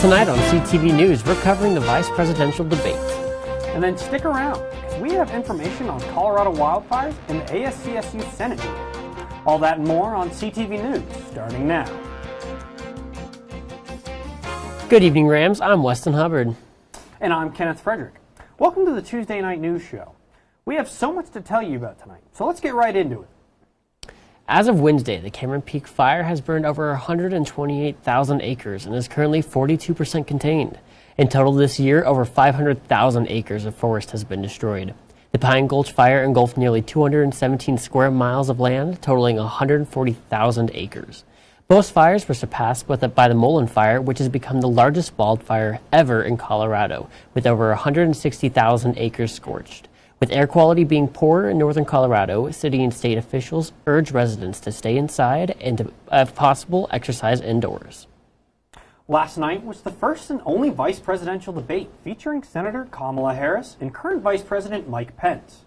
Tonight on CTV News, we're covering the vice presidential debate. And then stick around, because we have information on Colorado wildfires and the ASCSU Senate meeting. All that and more on CTV News, starting now. Good evening, Rams. I'm Weston Hubbard. And I'm Kenneth Frederick. Welcome to the Tuesday Night News Show. We have so much to tell you about tonight, so let's get right into it. As of Wednesday, the Cameron Peak Fire has burned over 128,000 acres and is currently 42% contained. In total this year, over 500,000 acres of forest has been destroyed. The Pine Gulch Fire engulfed nearly 217 square miles of land, totaling 140,000 acres. Both fires were surpassed by the Mullen Fire, which has become the largest wildfire ever in Colorado, with over 160,000 acres scorched. With air quality being poor in northern Colorado, city and state officials urge residents to stay inside and to, if possible, exercise indoors. Last night was the first and only vice presidential debate featuring Senator Kamala Harris and current Vice President Mike Pence.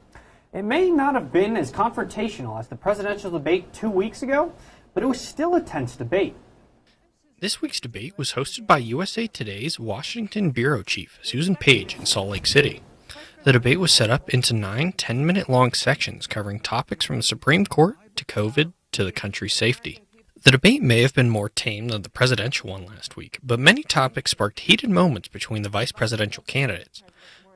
It may not have been as confrontational as the presidential debate 2 weeks ago, but it was still a tense debate. This week's debate was hosted by USA Today's Washington bureau chief, Susan Page, in Salt Lake City. The debate was set up into 9 10-minute-long sections covering topics from the Supreme Court to COVID to the country's safety. The debate may have been more tame than the presidential one last week, but many topics sparked heated moments between the vice presidential candidates.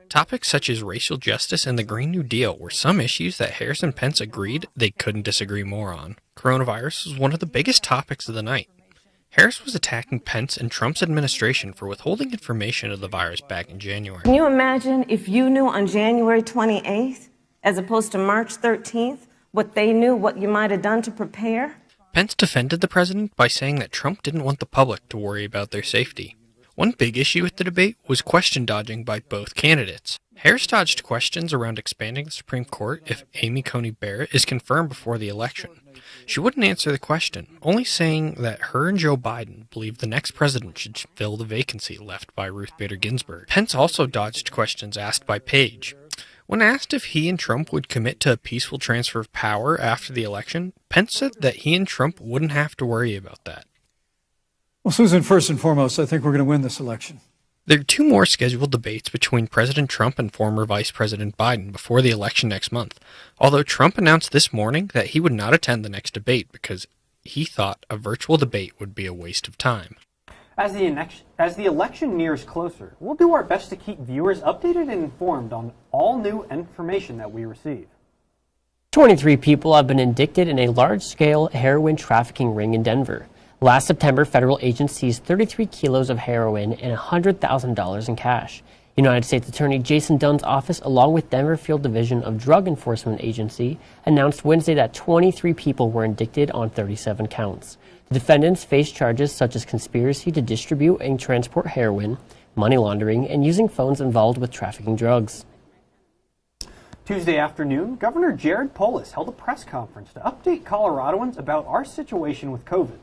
Topics such as racial justice and the Green New Deal were some issues that Harris and Pence agreed they couldn't disagree more on. Coronavirus was one of the biggest topics of the night. Harris was attacking Pence and Trump's administration for withholding information of the virus back in January. Can you imagine if you knew on January 28th, as opposed to March 13th, what they knew, what you might have done to prepare? Pence defended the president by saying that Trump didn't want the public to worry about their safety. One big issue with the debate was question dodging by both candidates. Harris dodged questions around expanding the Supreme Court if Amy Coney Barrett is confirmed before the election. She wouldn't answer the question, only saying that her and Joe Biden believe the next president should fill the vacancy left by Ruth Bader Ginsburg. Pence also dodged questions asked by Page. When asked if he and Trump would commit to a peaceful transfer of power after the election, Pence said that he and Trump wouldn't have to worry about that. Well, Susan, first and foremost, I think we're going to win this election. There are 2 more scheduled debates between President Trump and former Vice President Biden before the election next month, although Trump announced this morning that he would not attend the next debate because he thought a virtual debate would be a waste of time. As the election nears closer, we'll do our best to keep viewers updated and informed on all new information that we receive. 23 people have been indicted in a large-scale heroin trafficking ring in Denver. Last September, federal agents seized 33 kilos of heroin and $100,000 in cash. United States Attorney Jason Dunn's office, along with Denver Field Division of Drug Enforcement Agency, announced Wednesday that 23 people were indicted on 37 counts. The defendants face charges such as conspiracy to distribute and transport heroin, money laundering, and using phones involved with trafficking drugs. Tuesday afternoon, Governor Jared Polis held a press conference to update Coloradoans about our situation with COVID.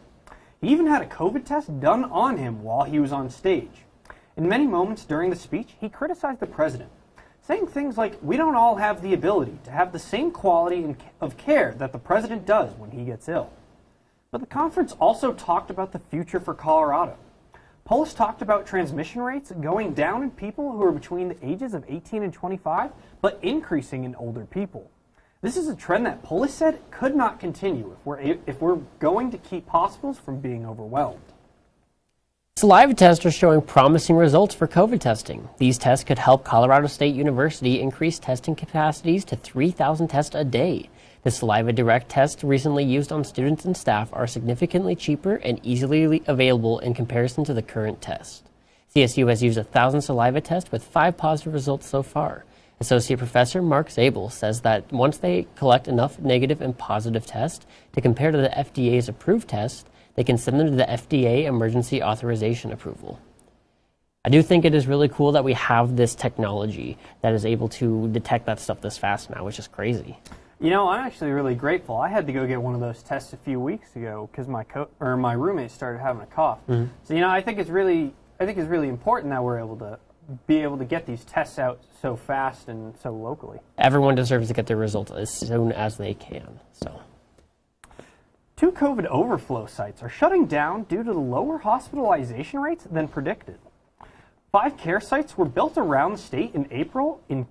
He even had a COVID test done on him while he was on stage. In many moments during the speech, he criticized the president, saying things like, "We don't all have the ability to have the same quality of care that the president does when he gets ill." But the conference also talked about the future for Colorado. Polis talked about transmission rates going down in people who are between the ages of 18 and 25, but increasing in older people. This is a trend that Polis said could not continue if we're going to keep hospitals from being overwhelmed. Saliva tests are showing promising results for COVID testing. These tests could help Colorado State University increase testing capacities to 3,000 tests a day. The Saliva Direct tests recently used on students and staff are significantly cheaper and easily available in comparison to the current test. CSU has used 1,000 saliva tests with 5 positive results so far. Associate Professor Mark Zabel says that once they collect enough negative and positive tests to compare to the FDA's approved test, they can send them to the FDA emergency authorization approval. I do think it is really cool that we have this technology that is able to detect that stuff this fast now, which is crazy. You know, I'm actually really grateful. I had to go get one of those tests a few weeks ago because my roommate started having a cough. Mm-hmm. So, you know, I think it's really important that we're able to get these tests out so fast and so locally. Everyone deserves to get their results as soon as they can. So, 2 COVID overflow sites are shutting down due to the lower hospitalization rates than predicted. 5 care sites were built around the state in April in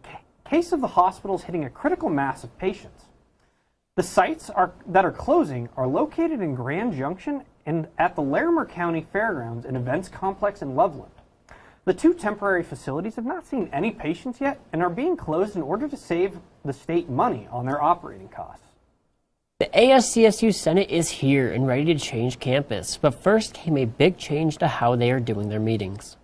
case of the hospitals hitting a critical mass of patients. The sites that are closing are located in Grand Junction and at the Larimer County Fairgrounds and Events Complex in Loveland. The 2 temporary facilities have not seen any patients yet and are being closed in order to save the state money on their operating costs. The ASCSU Senate is here and ready to change campus, but first came a big change to how they are doing their meetings.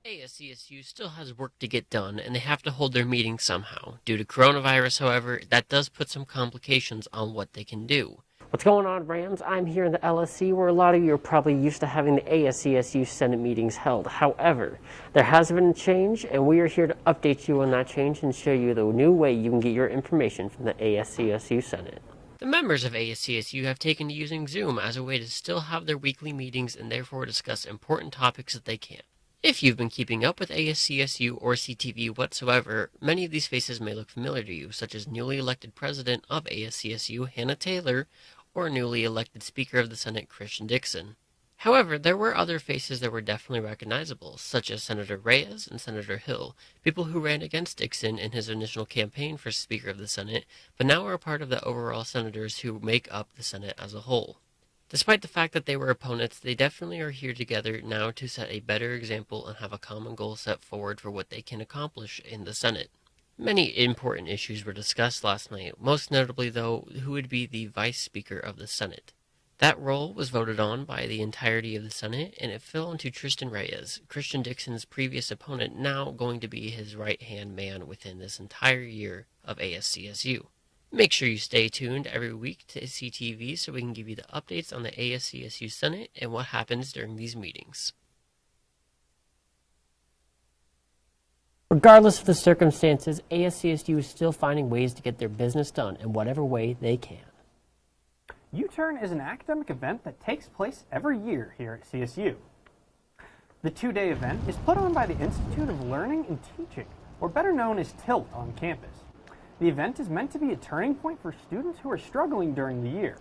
ASCSU still has work to get done, and they have to hold their meetings somehow. Due to coronavirus, however, that does put some complications on what they can do. What's going on, Rams? I'm here in the LSC, where a lot of you are probably used to having the ASCSU Senate meetings held. However, there has been a change, and we are here to update you on that change and show you the new way you can get your information from the ASCSU Senate. The members of ASCSU have taken to using Zoom as a way to still have their weekly meetings and therefore discuss important topics that they can. If you've been keeping up with ASCSU or CTV whatsoever, many of these faces may look familiar to you, such as newly elected president of ASCSU, Hannah Taylor, or newly elected Speaker of the Senate, Christian Dixon. However, there were other faces that were definitely recognizable, such as Senator Reyes and Senator Hill, people who ran against Dixon in his initial campaign for Speaker of the Senate, but now are a part of the overall senators who make up the Senate as a whole. Despite the fact that they were opponents, they definitely are here together now to set a better example and have a common goal set forward for what they can accomplish in the Senate. Many important issues were discussed last night, most notably, though, who would be the Vice Speaker of the Senate. That role was voted on by the entirety of the Senate, and it fell onto Tristan Reyes, Christian Dixon's previous opponent, now going to be his right-hand man within this entire year of ASCSU. Make sure you stay tuned every week to CTV so we can give you the updates on the ASCSU Senate and what happens during these meetings. Regardless of the circumstances, ASCSU is still finding ways to get their business done in whatever way they can. U-Turn is an academic event that takes place every year here at CSU. The 2-day event is put on by the Institute of Learning and Teaching, or better known as TILT, on campus. The event is meant to be a turning point for students who are struggling during the year.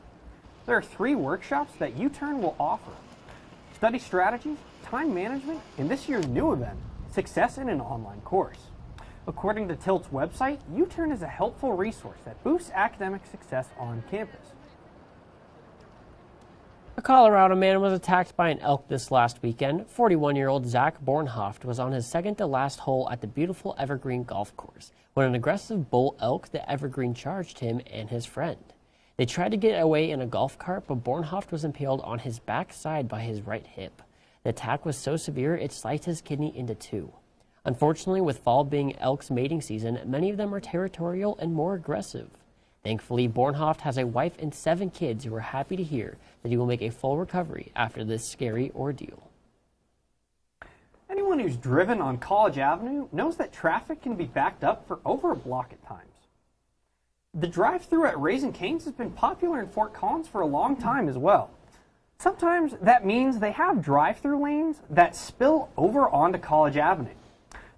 There are 3 workshops that U-Turn will offer: study strategies, time management, and this year's new event, success in an online course. According to TILT's website, U-Turn is a helpful resource that boosts academic success on campus. A Colorado man was attacked by an elk this last weekend. 41-year-old Zach Bornhoft was on his second-to-last hole at the beautiful Evergreen Golf Course when an aggressive bull elk, the Evergreen, charged him and his friend. They tried to get away in a golf cart, but Bornhoft was impaled on his backside by his right hip. The attack was so severe it sliced his kidney into 2. Unfortunately, with fall being elk's mating season, many of them are territorial and more aggressive. Thankfully, Bornhoft has a wife and 7 kids who are happy to hear that he will make a full recovery after this scary ordeal. Anyone who's driven on College Avenue knows that traffic can be backed up for over a block at times. The drive-thru at Raising Cane's has been popular in Fort Collins for a long time as well. Sometimes that means they have drive-thru lanes that spill over onto College Avenue.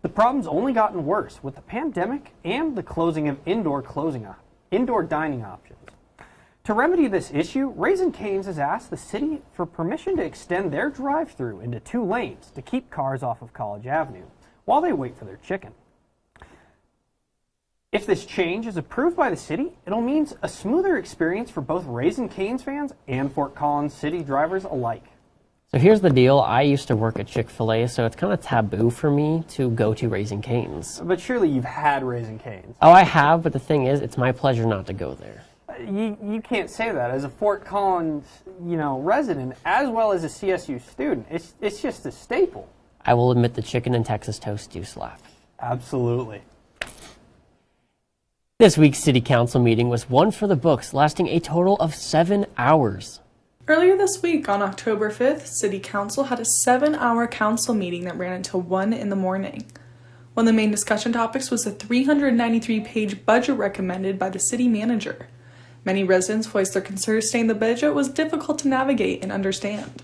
The problem's only gotten worse with the pandemic and the closing of indoor dining options. To remedy this issue, Raising Cane's has asked the city for permission to extend their drive-thru into 2 lanes to keep cars off of College Avenue while they wait for their chicken. If this change is approved by the city, it'll mean a smoother experience for both Raising Cane's fans and Fort Collins city drivers alike. So here's the deal. I used to work at Chick-fil-A, so it's kind of taboo for me to go to Raising Cane's. But surely you've had Raising Cane's. Oh, I have, but the thing is, it's my pleasure not to go there. You can't say that as a Fort Collins, resident as well as a CSU student. It's just a staple. I will admit the chicken and Texas toast do slap. Absolutely. This week's City Council meeting was one for the books, lasting a total of 7 hours. Earlier this week, on October 5th, City Council had a 7-hour council meeting that ran until 1 in the morning. One of the main discussion topics was the 393-page budget recommended by the city manager. Many residents voiced their concerns, saying the budget was difficult to navigate and understand.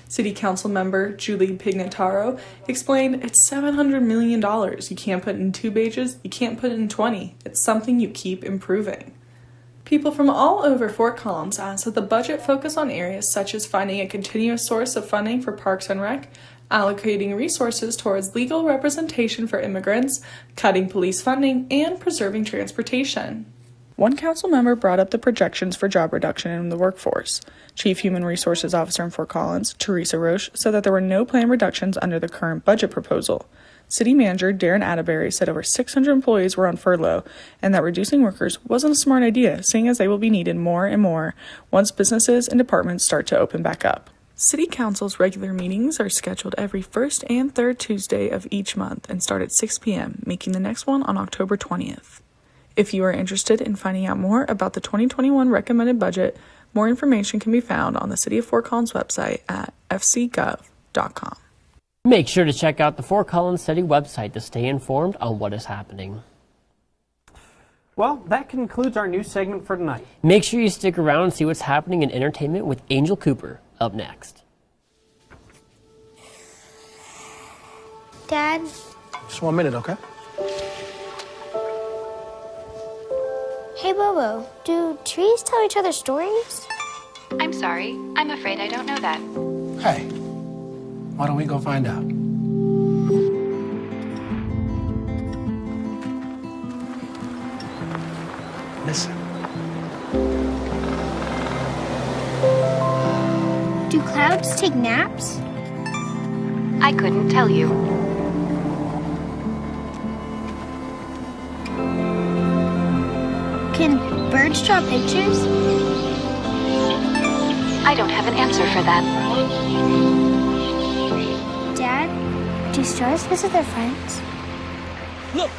City Council member Julie Pignataro explained, "It's $700 million. You can't put it in 2 pages, you can't put it in 20. It's something you keep improving." People from all over Fort Collins asked that the budget focus on areas such as finding a continuous source of funding for Parks and Rec, allocating resources towards legal representation for immigrants, cutting police funding, and preserving transportation. One council member brought up the projections for job reduction in the workforce. Chief Human Resources Officer in Fort Collins, Teresa Roche, said that there were no planned reductions under the current budget proposal. City Manager Darren Atterbury said over 600 employees were on furlough and that reducing workers wasn't a smart idea, seeing as they will be needed more and more once businesses and departments start to open back up. City Council's regular meetings are scheduled every first and third Tuesday of each month and start at 6 p.m., making the next one on October 20th. If you are interested in finding out more about the 2021 recommended budget, more information can be found on the City of Fort Collins website at fcgov.com. Make sure to check out the Fort Collins City website to stay informed on what is happening. Well, that concludes our news segment for tonight. Make sure you stick around and see what's happening in entertainment with Angel Cooper up next. Dad? Just 1 minute, okay? Hey, Bobo, do trees tell each other stories? I'm sorry. I'm afraid I don't know that. Hey, why don't we go find out? Listen. Do clouds take naps? I couldn't tell you. Can birds draw pictures? I don't have an answer for that. Dad, do stars visit their friends? Look!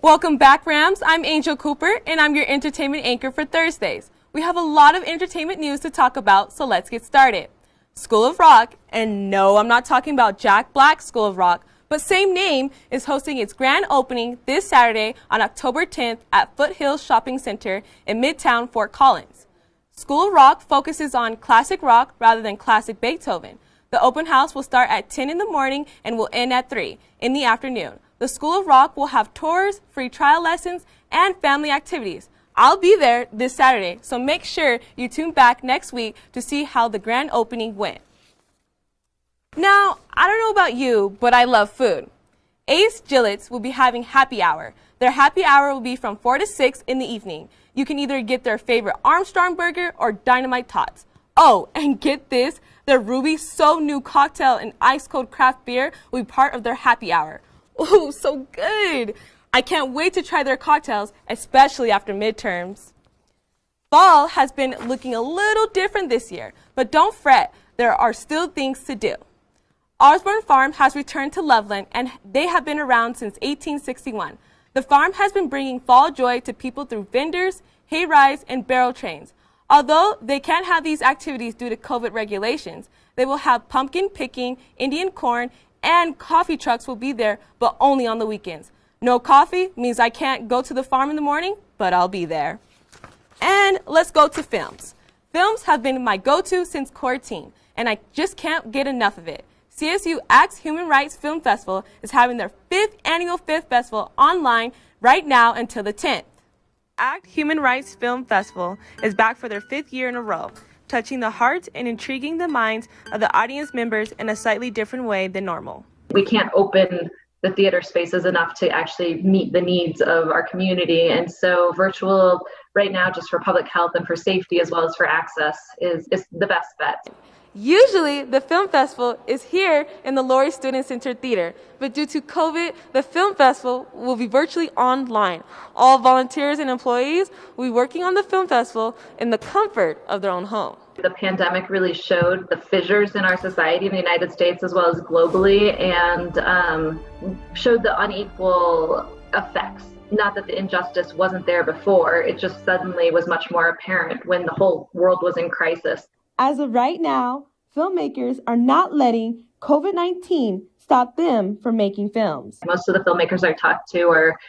Welcome back, Rams. I'm Angel Cooper, and I'm your entertainment anchor for Thursdays. We have a lot of entertainment news to talk about, so let's get started. School of Rock, and no, I'm not talking about Jack Black's School of Rock, but same name, is hosting its grand opening this Saturday on October 10th at Foothills Shopping Center in Midtown, Fort Collins. School of Rock focuses on classic rock rather than classic Beethoven. The open house will start at 10 in the morning and will end at 3 in the afternoon. The School of Rock will have tours, free trial lessons, and family activities. I'll be there this Saturday, so make sure you tune back next week to see how the grand opening went. Now, I don't know about you, but I love food. Ace Gillett's will be having happy hour. Their happy hour will be from 4 to 6 in the evening. You can either get their favorite Armstrong burger or Dynamite Tots. Oh, and get this, their Ruby So New cocktail and ice cold craft beer will be part of their happy hour. Ooh, so good! I can't wait to try their cocktails, especially after midterms. Fall has been looking a little different this year, but don't fret, there are still things to do. Osborn Farm has returned to Loveland, and they have been around since 1861. The farm has been bringing fall joy to people through vendors, hay rides, and barrel trains. Although they can't have these activities due to COVID regulations, they will have pumpkin picking, Indian corn, and coffee trucks will be there, but only on the weekends. No coffee means I can't go to the farm in the morning, but I'll be there. And let's go to films. Films have been my go-to since Courtsey, and I just can't get enough of it. CSU Acts Human Rights Film Festival is having their 5th annual Fifth Festival online right now until the 10th. ACT Human Rights Film Festival is back for their 5th year in a row, touching the hearts and intriguing the minds of the audience members in a slightly different way than normal. We can't open the theater spaces enough to actually meet the needs of our community. And so virtual right now, just for public health and for safety as well as for access, is the best bet. Usually, the film festival is here in the Laurie Student Center Theater, but due to COVID, the film festival will be virtually online. All volunteers and employees will be working on the film festival in the comfort of their own home. The pandemic really showed the fissures in our society in the United States as well as globally, and showed the unequal effects. Not that the injustice wasn't there before, it just suddenly was much more apparent when the whole world was in crisis. As of right now, filmmakers are not letting COVID-19 stop them from making films. Most of the filmmakers I talked to are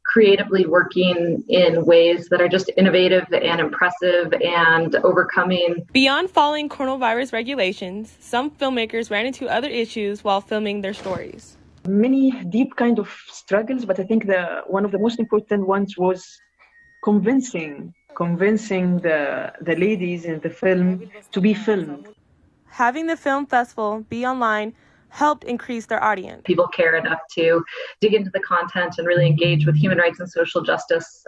creatively working in ways that are just innovative and impressive and overcoming. Beyond following coronavirus regulations, some filmmakers ran into other issues while filming their stories. Many deep kind of struggles, but I think one of the most important ones was convincing the ladies in the film to be filmed. Having the film festival be online helped increase their audience. People care enough to dig into the content and really engage with human rights and social justice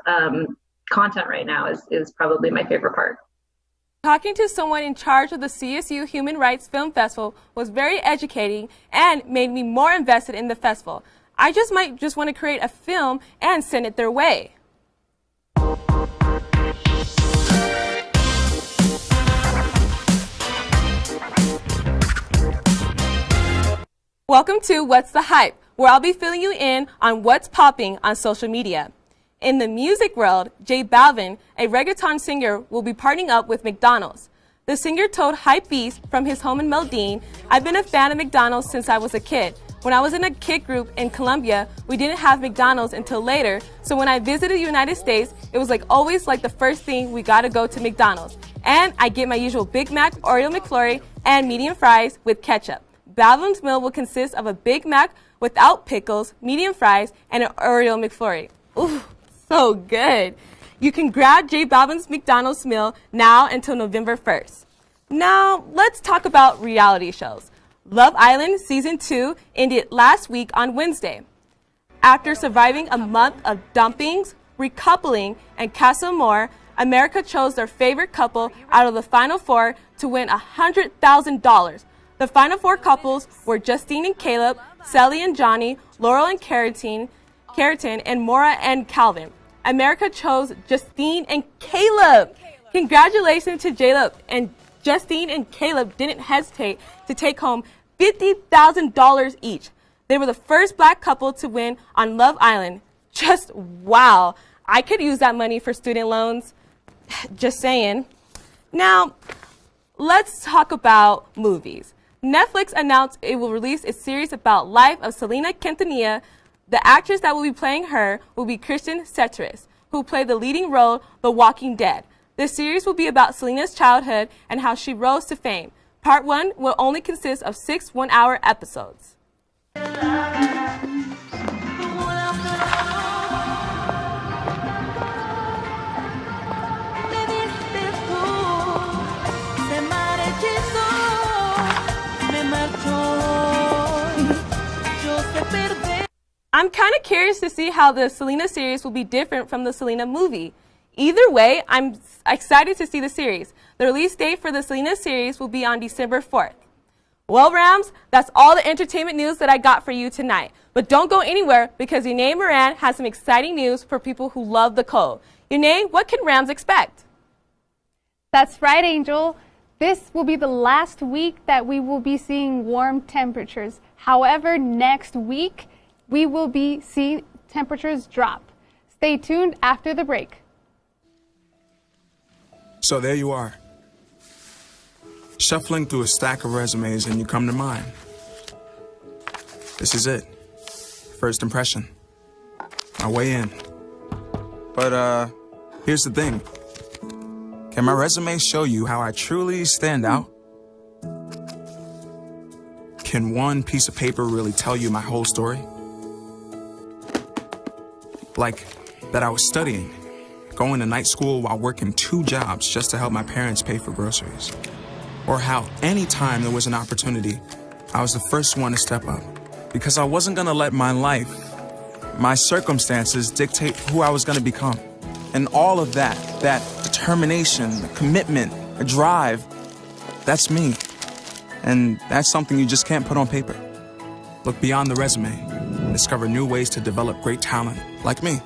content right now is probably my favorite part. Talking to someone in charge of the CSU Human Rights Film Festival was very educating and made me more invested in the festival. I might just want to create a film and send it their way. Welcome to What's the Hype, where I'll be filling you in on what's popping on social media. In the music world, J Balvin, a reggaeton singer, will be partnering up with McDonald's. The singer told Hypebeast from his home in Medellin, "I've been a fan of McDonald's since I was a kid. When I was in a kid group in Colombia, we didn't have McDonald's until later, so when I visited the United States, it was always the first thing we gotta go to McDonald's. And I get my usual Big Mac, Oreo McFlurry, and medium fries with ketchup." Balvin's meal will consist of a Big Mac without pickles, medium fries, and an Oreo McFlurry. Ooh, so good. You can grab J Balvin's McDonald's meal now until November 1st. Now, let's talk about reality shows. Love Island Season 2 ended last week on Wednesday. After surviving a month of dumpings, recoupling, and Casa Amor, America chose their favorite couple out of the Final Four to win $100,000. The final four couples were Justine and Caleb, Sally and Johnny, Laurel and Keratin, and Maura and Calvin. America chose Justine and Caleb. Congratulations to Caleb. And Justine and Caleb didn't hesitate to take home $50,000 each. They were the first black couple to win on Love Island. Just wow. I could use that money for student loans. Just saying. Now, let's talk about movies. Netflix announced it will release a series about life of Selena Quintanilla. The actress that will be playing her will be Kristen Cetris, who played the leading role The Walking Dead. The series will be about Selena's childhood and how she rose to fame. Part 1 will only consist of 6 one-hour episodes. I'm kind of curious to see how the Selena series will be different from the Selena movie. Either way, I'm excited to see the series. The release date for the Selena series will be on December 4th. Well, Rams, that's all the entertainment news that I got for you tonight. But don't go anywhere because Yanae Moran has some exciting news for people who love the cold. Yanae, what can Rams expect? That's right, Angel. This will be the last week that we will be seeing warm temperatures. However, next week, we will be seeing temperatures drop. Stay tuned after the break. So there you are, shuffling through a stack of resumes and you come to mine. This is it. First impression. My way in. But here's the thing. Can my resume show you how I truly stand out? Can one piece of paper really tell you my whole story? Like that I was studying, going to night school while working 2 jobs just to help my parents pay for groceries. Or how anytime there was an opportunity, I was the first one to step up. Because I wasn't gonna let my life, my circumstances dictate who I was gonna become. And all of that determination, the commitment, the drive, that's me. And that's something you just can't put on paper. Look beyond the resume. Discover new ways to develop great talent, like me.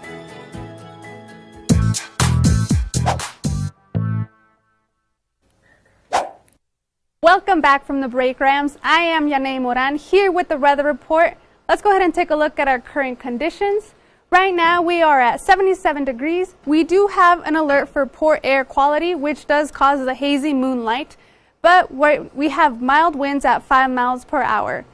Welcome back from the break, Rams. I am Yanae Moran here with the weather report. Let's go ahead and take a look at our current conditions. Right now we are at 77 degrees. We do have an alert for poor air quality, which does cause the hazy moonlight, but we have mild winds at 5 miles per hour.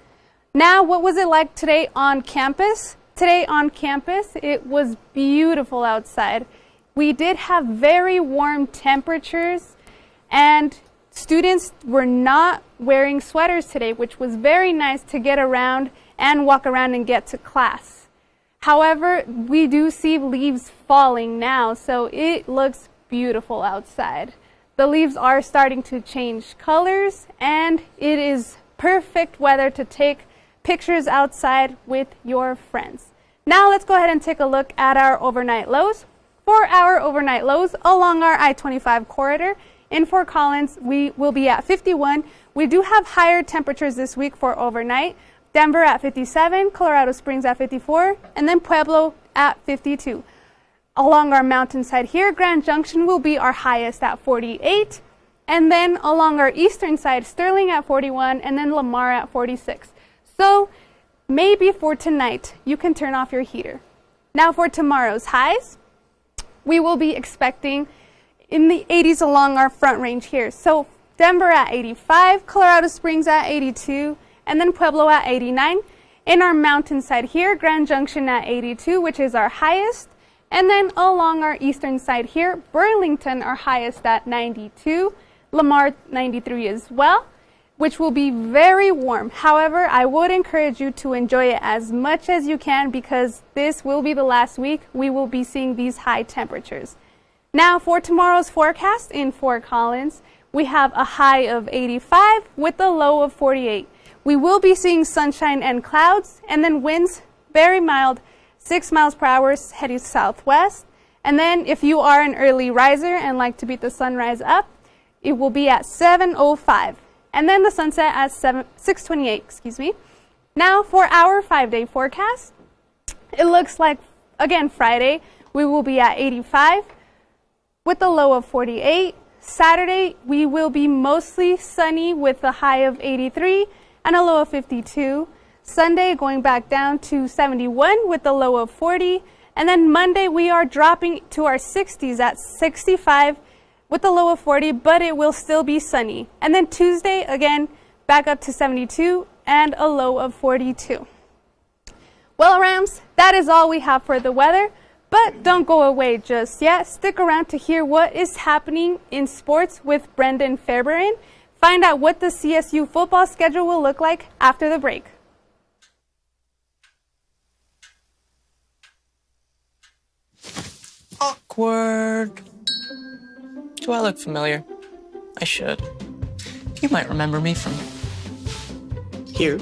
Now, what was it like today on campus? Today on campus, it was beautiful outside. We did have very warm temperatures, and students were not wearing sweaters today, which was very nice to get around and walk around and get to class. However, we do see leaves falling now, so it looks beautiful outside. The leaves are starting to change colors, and it is perfect weather to take pictures outside with your friends. Now let's go ahead and take a look at our overnight lows. For our overnight lows along our I-25 corridor, in Fort Collins, we will be at 51. We do have higher temperatures this week for overnight. Denver at 57, Colorado Springs at 54, and then Pueblo at 52. Along our mountainside here, Grand Junction will be our highest at 48. And then along our eastern side, Sterling at 41, and then Lamar at 46. So maybe for tonight, you can turn off your heater. Now for tomorrow's highs, we will be expecting in the 80s along our front range here. So Denver at 85, Colorado Springs at 82, and then Pueblo at 89. In our mountainside here, Grand Junction at 82, which is our highest. And then along our eastern side here, Burlington, our highest at 92, Lamar 93 as well, which will be very warm. However, I would encourage you to enjoy it as much as you can because this will be the last week we will be seeing these high temperatures. Now for tomorrow's forecast in Fort Collins, we have a high of 85 with a low of 48. We will be seeing sunshine and clouds, and then winds very mild, 6 miles per hour heading southwest. And then if you are an early riser and like to beat the sunrise up, it will be at 7:05. And then the sunset at 6:28, Now for our 5-day forecast, it looks like, again, Friday, we will be at 85 with a low of 48. Saturday, we will be mostly sunny with a high of 83 and a low of 52. Sunday, going back down to 71 with a low of 40. And then Monday, we are dropping to our 60s at 65 with a low of 40, but it will still be sunny. And then Tuesday, again, back up to 72 and a low of 42. Well, Rams, that is all we have for the weather. But don't go away just yet. Stick around to hear what is happening in sports with Brendan Fairbairn. Find out what the CSU football schedule will look like after the break. Awkward. Do I look familiar? I should. You might remember me from here.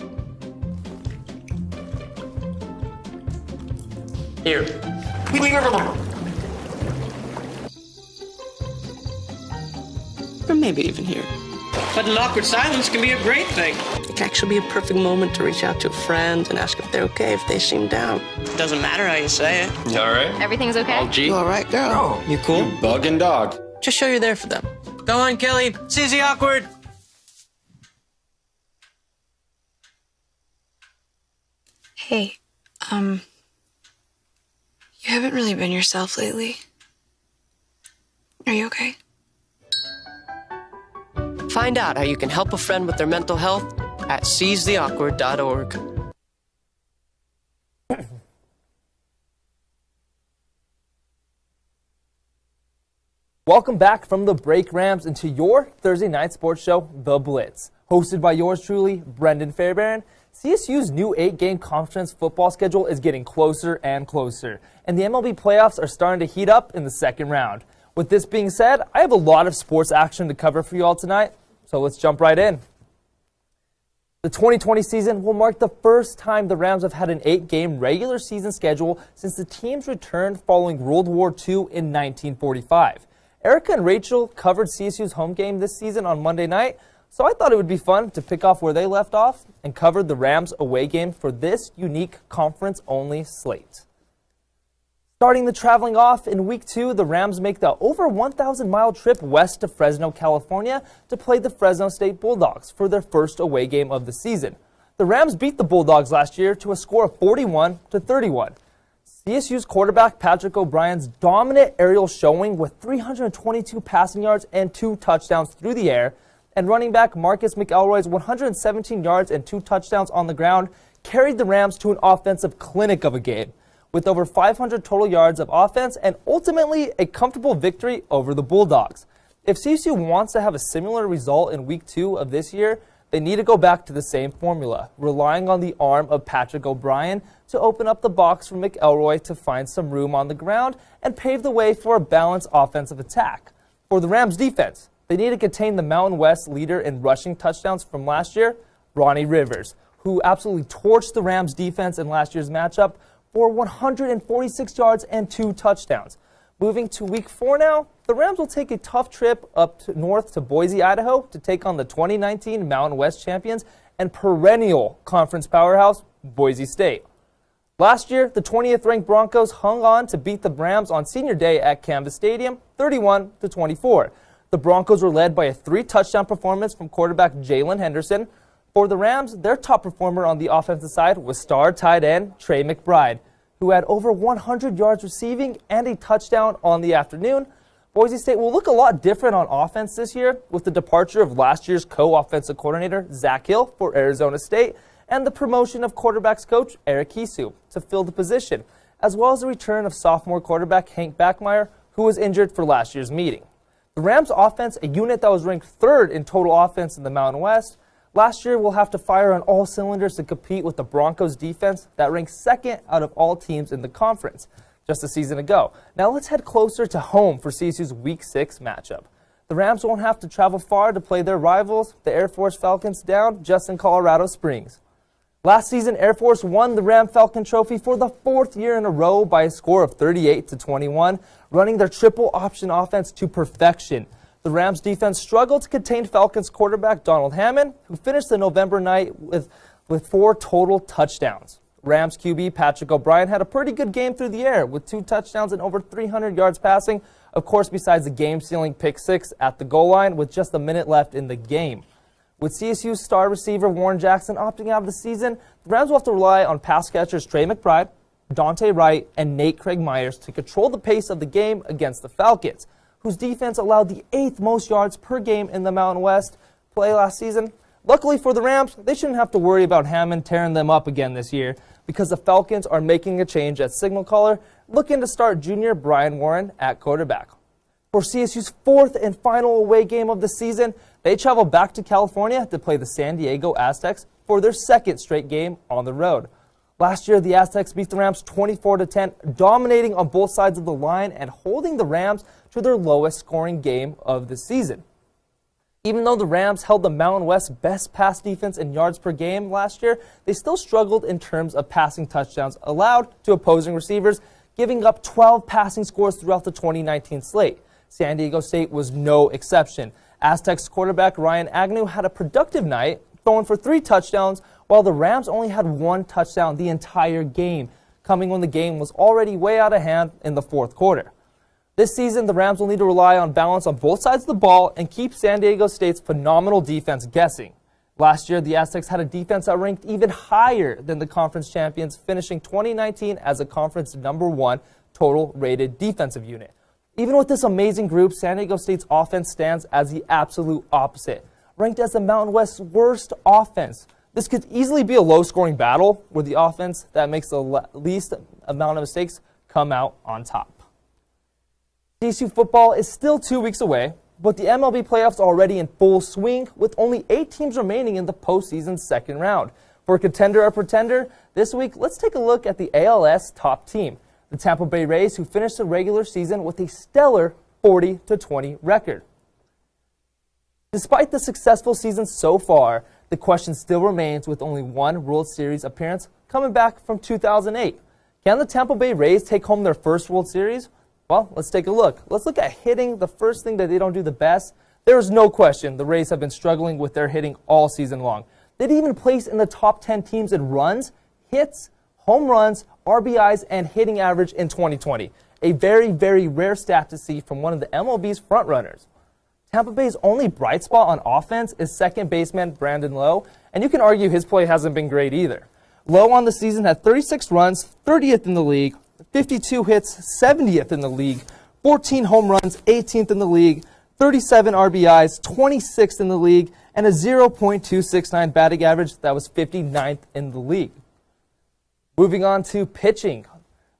Here. Or maybe even here. But an awkward silence can be a great thing. It can actually be a perfect moment to reach out to a friend and ask if they're okay if they seem down. Doesn't matter how you say it. You all right? Everything's okay? All G? You all right, girl? Oh, you cool? You bug and dog. Just show you're there for them. Go on, Kelly. Seize the awkward. Hey, you haven't really been yourself lately. Are you okay? Find out how you can help a friend with their mental health at seizetheawkward.org. Welcome back from the break, Rams, into your Thursday night sports show, The Blitz. Hosted by yours truly, Brendan Fairbairn. CSU's new 8-game conference football schedule is getting closer and closer, and the MLB playoffs are starting to heat up in the second round. With this being said, I have a lot of sports action to cover for you all tonight, so let's jump right in. The 2020 season will mark the first time the Rams have had an 8-game regular season schedule since the teams returned following World War II in 1945. Erica and Rachel covered CSU's home game this season on Monday night, so I thought it would be fun to pick off where they left off and cover the Rams away game for this unique conference-only slate. Starting the traveling off in Week 2, the Rams make the over 1,000-mile trip west to Fresno, California to play the Fresno State Bulldogs for their first away game of the season. The Rams beat the Bulldogs last year to a score of 41-31. CSU's quarterback Patrick O'Brien's dominant aerial showing with 322 passing yards and 2 touchdowns through the air, and running back Marcus McElroy's 117 yards and 2 touchdowns on the ground carried the Rams to an offensive clinic of a game, with over 500 total yards of offense and ultimately a comfortable victory over the Bulldogs. If CSU wants to have a similar result in Week 2 of this year, they need to go back to the same formula, relying on the arm of Patrick O'Brien to open up the box for McElroy to find some room on the ground and pave the way for a balanced offensive attack. For the Rams defense, they need to contain the Mountain West leader in rushing touchdowns from last year, Ronnie Rivers, who absolutely torched the Rams defense in last year's matchup for 146 yards and 2 touchdowns. Moving to Week 4 now, the Rams will take a tough trip up north to Boise, Idaho to take on the 2019 Mountain West champions and perennial conference powerhouse, Boise State. Last year, the 20th ranked Broncos hung on to beat the Rams on Senior Day at Canvas Stadium, 31-24. The Broncos were led by a 3-touchdown performance from quarterback Jalen Henderson. For the Rams, their top performer on the offensive side was star tight end Trey McBride, who had over 100 yards receiving and a touchdown on the afternoon. Boise State will look a lot different on offense this year with the departure of last year's co-offensive coordinator Zach Hill for Arizona State and the promotion of quarterbacks coach Eric Hisu to fill the position, as well as the return of sophomore quarterback Hank Backmeyer, who was injured for last year's meeting. The Rams offense, a unit that was ranked 3rd in total offense in the Mountain West, last year will have to fire on all cylinders to compete with the Broncos defense that ranks 2nd out of all teams in the conference just a season ago. Now let's head closer to home for CSU's Week 6 matchup. The Rams won't have to travel far to play their rivals, the Air Force Falcons, down just in Colorado Springs. Last season, Air Force won the Ram Falcon Trophy for the 4th year in a row by a score of 38-21, running their triple option offense to perfection. The Rams defense struggled to contain Falcons quarterback Donald Hammond, who finished the November night with 4 total touchdowns. Rams QB Patrick O'Brien had a pretty good game through the air with 2 touchdowns and over 300 yards passing, of course besides the game-sealing pick 6 at the goal line with just a minute left in the game. With CSU's star receiver Warren Jackson opting out of the season, the Rams will have to rely on pass catchers Trey McBride, Dante Wright, and Nate Craig Myers to control the pace of the game against the Falcons, whose defense allowed the 8th most yards per game in the Mountain West play last season. Luckily for the Rams, they shouldn't have to worry about Hammond tearing them up again this year because the Falcons are making a change at signal caller, looking to start junior Brian Warren at quarterback. For CSU's 4th and final away game of the season, they travel back to California to play the San Diego Aztecs for their 2nd straight game on the road. Last year, the Aztecs beat the Rams 24-10, dominating on both sides of the line and holding the Rams to their lowest scoring game of the season. Even though the Rams held the Mountain West's best pass defense in yards per game last year, they still struggled in terms of passing touchdowns allowed to opposing receivers, giving up 12 passing scores throughout the 2019 slate. San Diego State was no exception. Aztecs quarterback Ryan Agnew had a productive night, throwing for 3 touchdowns, while the Rams only had 1 touchdown the entire game, coming when the game was already way out of hand in the 4th quarter. This season, the Rams will need to rely on balance on both sides of the ball and keep San Diego State's phenomenal defense guessing. Last year, the Aztecs had a defense that ranked even higher than the conference champions, finishing 2019 as a conference #1 total rated defensive unit. Even with this amazing group, San Diego State's offense stands as the absolute opposite, ranked as the Mountain West's worst offense. This could easily be a low-scoring battle where the offense that makes the least amount of mistakes come out on top. CSU football is still 2 weeks away, but the MLB playoffs are already in full swing with only 8 teams remaining in the postseason's 2nd round. For contender or pretender, this week, let's take a look at the ALS top team, the Tampa Bay Rays, who finished the regular season with a stellar 40-20 record. Despite the successful season so far, the question still remains with only 1 World Series appearance coming back from 2008. Can the Tampa Bay Rays take home their first World Series? Well, let's take a look. Let's look at hitting, the first thing that they don't do the best. There is no question the Rays have been struggling with their hitting all season long. They'd even place in the top 10 teams in runs, hits, home runs, RBIs, and hitting average in 2020. A very, very rare stat to see from one of the MLB's frontrunners. Tampa Bay's only bright spot on offense is second baseman Brandon Lowe, and you can argue his play hasn't been great either. Lowe on the season had 36 runs, 30th in the league, 52 hits, 70th in the league, 14 home runs, 18th in the league, 37 RBIs, 26th in the league, and a 0.269 batting average that was 59th in the league. Moving on to pitching.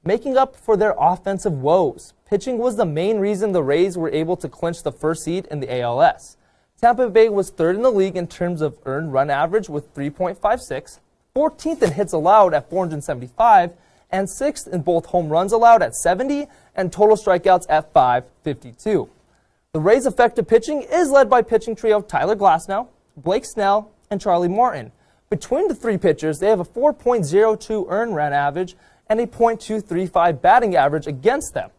Making up for their offensive woes, pitching was the main reason the Rays were able to clinch the first seed in the ALS. Tampa Bay was third in the league in terms of earned run average with 3.56, 14th in hits allowed at 475, and 6th in both home runs allowed at 70 and total strikeouts at 552. The Rays' effective pitching is led by pitching trio Tyler Glasnow, Blake Snell, and Charlie Morton. Between the three pitchers, they have a 4.02 earned run average and a .235 batting average against them.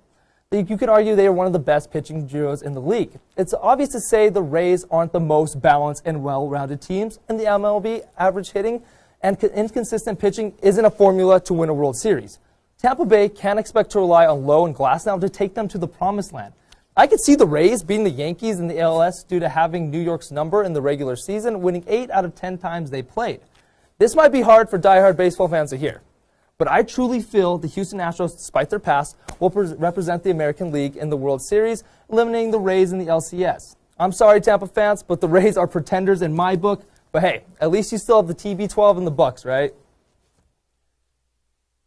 You could argue they are one of the best pitching duos in the league. It's obvious to say the Rays aren't the most balanced and well-rounded teams in the MLB. Average hitting and inconsistent pitching isn't a formula to win a World Series. Tampa Bay can't expect to rely on Lowe and Glasnow to take them to the promised land. I could see the Rays beating the Yankees in the ALS due to having New York's number in the regular season, winning 8 out of 10 times they played. This might be hard for diehard baseball fans to hear, but I truly feel the Houston Astros, despite their past, will represent the American League in the World Series, eliminating the Rays in the LCS. I'm sorry, Tampa fans, but the Rays are pretenders in my book. But hey, at least you still have the TB12 and the Bucks, right?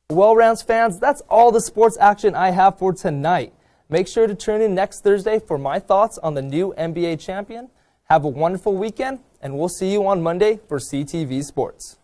Well, Rams fans, that's all the sports action I have for tonight. Make sure to tune in next Thursday for my thoughts on the new NBA champion. Have a wonderful weekend, and we'll see you on Monday for CTV Sports.